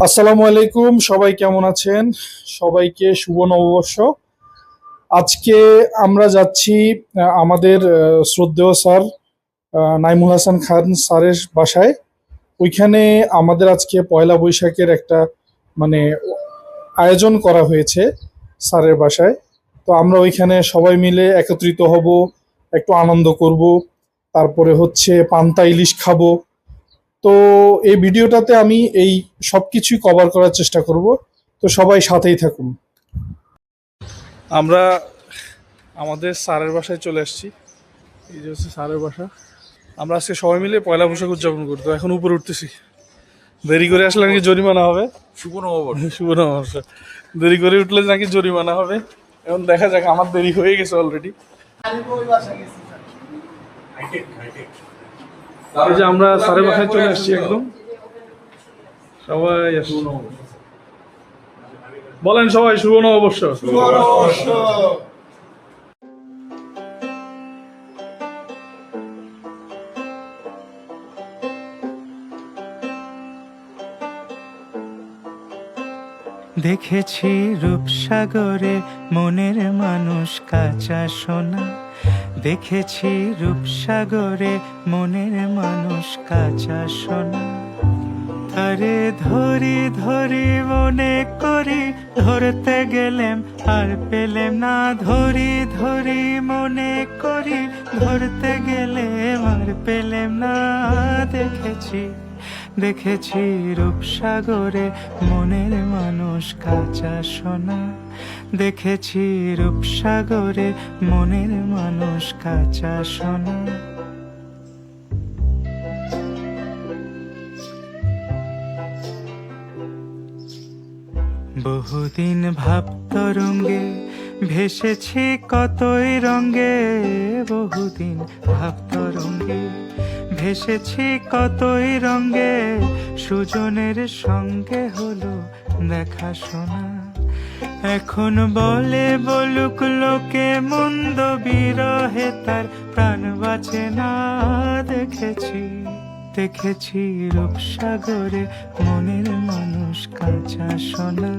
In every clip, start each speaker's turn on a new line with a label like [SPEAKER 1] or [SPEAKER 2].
[SPEAKER 1] আসসালামু আলাইকুম, সবাই কেমন আছেন? সবাইকে শুভ নববর্ষ। আজকে আমরা যাচ্ছি আমাদের শ্রদ্ধেয় স্যার নাইমুল হাসান খান স্যারের বাসায়। ওইখানে আমাদের আজকে পয়লা বৈশাখের একটা মানে আয়োজন করা হয়েছে স্যারের বাসায়। তো আমরা ওইখানে সবাই মিলে একত্রিত হব, একটু আনন্দ করব, তারপরে হচ্ছে পান্তা ইলিশ খাবো। তো এই ভিডিওটাতে আমি এই সবকিছুই কভার করার চেষ্টা করব। তো সবাই সাথেই থাকুন। আমরা আমাদের স্যারের বাসায় চলে আসছি। এই যে হচ্ছে স্যারের বাসা। আমরা আজকে সবাই মিলে পয়লা বৈশাখ উদযাপন করতে এখন উপরে উঠতেছি। দেরি করে আসলে নাকি জরিমানা হবে।
[SPEAKER 2] শুভ নববর্ষ।
[SPEAKER 1] শুভ নববর্ষ। দেরি করে উঠলে নাকি জরিমানা হবে। এখন দেখা যাক, আমার দেরি হয়ে গেছে অলরেডি। এই যে আমরা স্যারের বাসায় চলে আসছি একদম। সবাই আসুন, বলেন সবাই শুভ নববর্ষ।
[SPEAKER 3] দেখেছি রূপসাগরে মনের মানুষ কাঁচা সোনা, দেখেছি রূপসাগরে মনের মানুষ কাঁচা সোনা। তারে ধরি ধরি মনে করি, ধরতে গেলেম আর পেলেম না। ধরি ধরি মনে করি, ধরতে গেলেম আর পেলেম না। দেখেছি দেখেছি রূপসাগরে মনের মানুষ কাঁচা সোনা, দেখেছি রূপসাগরে মনের মানুষ কাঁচা সোনা। বহুদিন ভাব তরঙ্গে ভেসেছি কতই রঙ্গে, বহুদিন ভাব তরঙ্গে ভেসেছি কতই রঙ্গে। সুজনের সঙ্গে হলো দেখা শোনা। এখন বলে বলুক লোকে মন্দ, বিরহে তার প্রাণ বাঁচে না। দেখেছি দেখেছি রূপসাগরে মনের মানুষ কাঁচা সোনা,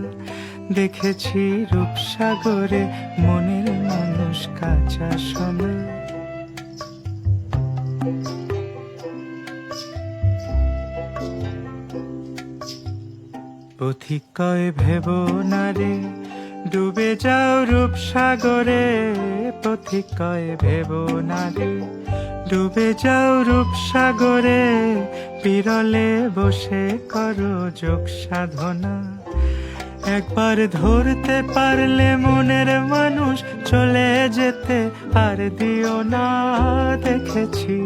[SPEAKER 3] দেখেছি রূপসাগরে মনের মানুষ কাঁচা সোনা। পথিক কয় ভেব না রে, ডুবে যাও রূপসাগরে। পথিক কয় ভেব না রে, ডুবে যাও রূপসাগরে। বিরলে বসে করো যোগ সাধনা। একবার ধরতে পারলে মনের মানুষ চলে যেতে আর দিও না। দেখেছি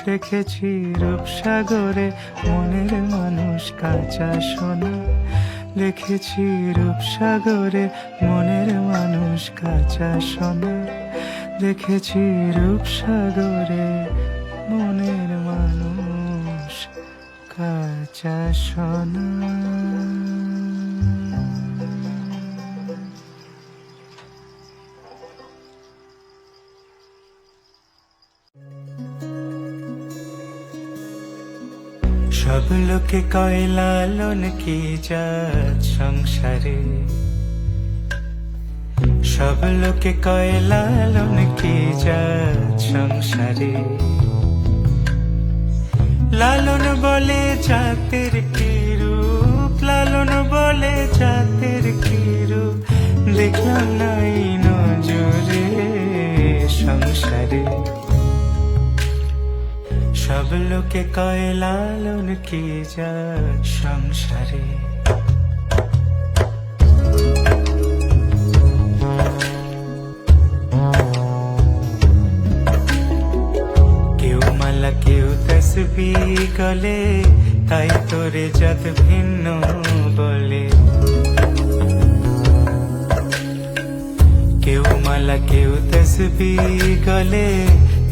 [SPEAKER 3] দেখেছি রূপসাগরে মনের মানুষ কাঁচা সোনা, দেখেছি রূপসাগরে মনের মানুষ কাঁচা সোনা, দেখেছি রূপসাগরে মনের মানুষ কাঁচা সোনা। সব লোকে কয় লালন কি জাত সংসারে, সব লোকে কয় লালন কি জাত সংসারে। লালন বলে জাতের কি রূপ, লালন বলে জাতের কি রূপ। দেখলাম নাই নজরে সংসারে। সব লোকে কয় লালন কি জাত সংসারে। কেউ মালা কেউ তসবিহ গলে, তাই তোরে জাত ভিন্ন বলে। কেউ মালা কেউ তসবিহ গলে,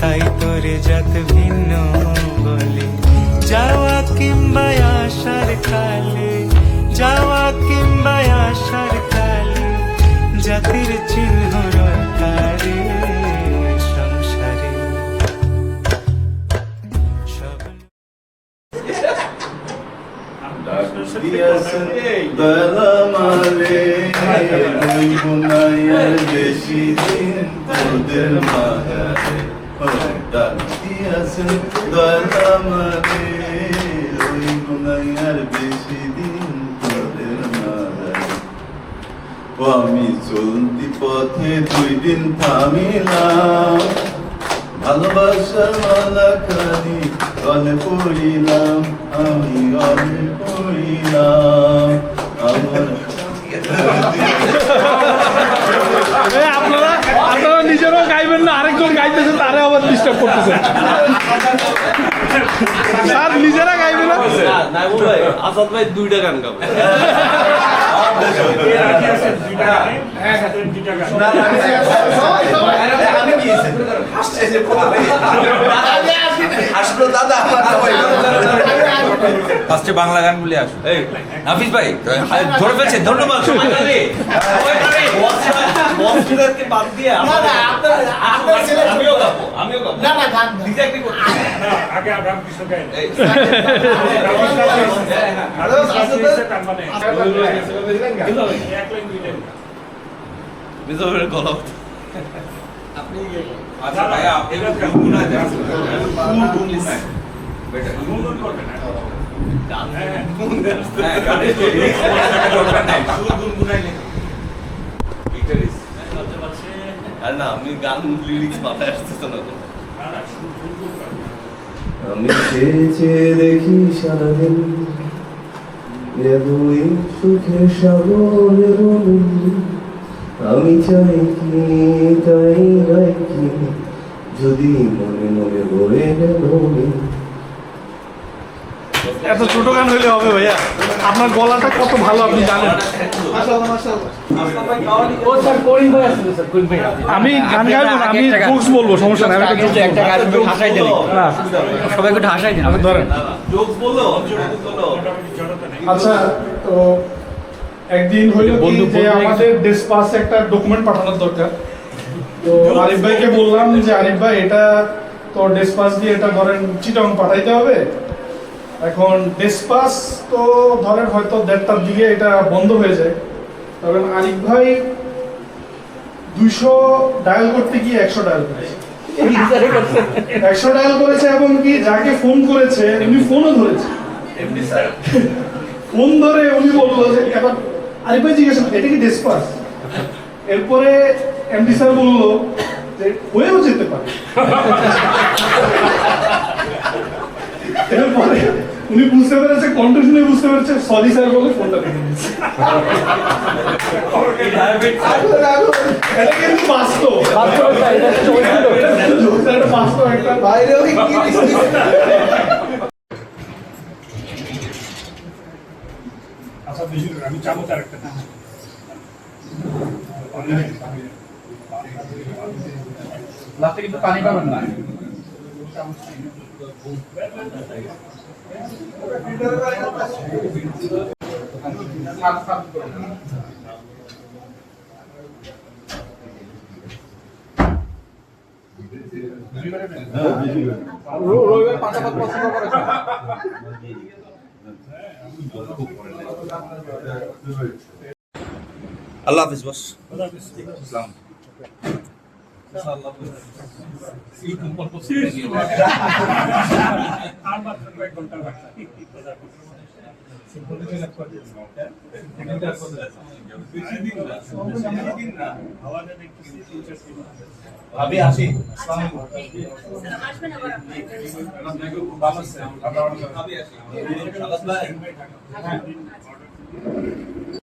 [SPEAKER 3] তাই তোরে জাত ভিন্ন বলে। যাওয়া কিংবা আসার কালে, যাওয়া কিংবা আসার কালে, জাতির চিহ্ন রটারে সংসারে। সব
[SPEAKER 2] দিয়াছেন দয়ালামারে ওই গুনাইয়ার বেশি দিন তোদের মায়ারে ডাক দিয়াছেন দয়ালামারে ওই গুনাইয়ার বেশি দিন তোদের মায়ারে ও আমি চলতি পথে 2 দিন থামিলাম ভালোবাসার মালা খানি গলে পড়িলাম আমি গলে পড়িলাম আমার
[SPEAKER 1] আপনারা নিজেরাও গাইবেন না, আরেকজন গাইতেছেন তারা আবার ডিস্টার্ব করতেছেন। স্যার নিজেরা গাইবেন না?
[SPEAKER 4] ভাই আসাদ ভাই 2টা গান গাবে।
[SPEAKER 5] ফার্স্টে বাংলা গান বলে আসো। এই নাফিস ভাই ধরে ফেলছে, ধন্যবাদ।
[SPEAKER 4] বসকে বাদ দিয়ে আমিও গাবো, আমিও গাবো। না না গান ডিজাইন করতে আগে রামকৃষ্ণ গায়। বিজয়ের গলা আপনি
[SPEAKER 5] আচ্ছা ভাই আপনি গুনগুনায় দেন, ফুল গুনগুনায় বেটা গুনগুন করবেন না। হ্যাঁ গানে তো দরকার নাই, ফুল গুনগুনায় লেখো গিটারিস্ট।
[SPEAKER 4] আর না আমি গান লিরিক্স মাথায় আসতেছে না।
[SPEAKER 2] আমি চেয়ে চেয়ে দেখি সারাদিন দুই সুখের সাগরে আমি চাই কি তাই গাই কি যদি মনে মনে বলে গেল
[SPEAKER 1] এত ছোট গান হইলে হবে ভাইয়া? আপনার গলাটা কত ভালো আপনি জানেন। আমি গান গাইবো না, আমি জোকস বলবো, সমস্যা নাই। আমি একটা জোকস হাসাই দেন, সবাইকে একটু হাসাই দেন। ধরেন
[SPEAKER 4] জোকস বলো, বলো।
[SPEAKER 1] আচ্ছা, তো একদিন হইলো কি যে আমাদের ডেসপাসে একটা ডকুমেন্ট পাঠানোর দরকার। তো আরিফ ভাইকে বললাম যে আরিফ ভাই এটা তো ডেসপাস দিয়ে এটা ধরেন চিটং পাঠাইতে হবে। এখন ডেসপাস তো ধরেন হয়তো 1:30টার দিকে এটা বন্ধ হয়ে যায়। তখন আরিফ ভাই 200 ডায়াল করতে গিয়ে 100 ডায়াল করেছে। 100 ডায়াল করেছে এবং কি যাকে ফোন করেছে উনি ফোনও ধরেছে।
[SPEAKER 4] এমডি স্যার
[SPEAKER 1] ফোন ধরে উনি বললো যে এবার আরিফ ভাই জিজ্ঞাসা এটা কি ডেসপাস? এরপরে এমডি স্যার বললো যে হয়েও যেতে পারে। এরপরে উনি বুঝতে পেরেছে, কণ্ঠ শুনে বুঝতে পেরেছে, সরি স্যার বলে ফোনটা রেখে দিয়েছে। এটা কিন্তু বাস্তব, এটা বাস্তব একটা বাইরে।
[SPEAKER 6] আচ্ছা বেশি আমি চাবো তার একটা লাস্টে কিন্তু পানি পাবেন না। রবিবার পাঁচাপাত পছন্দ করে
[SPEAKER 5] আল্লাহ হাফিজ বস।
[SPEAKER 2] আমি আসি।
[SPEAKER 4] আমি আসি।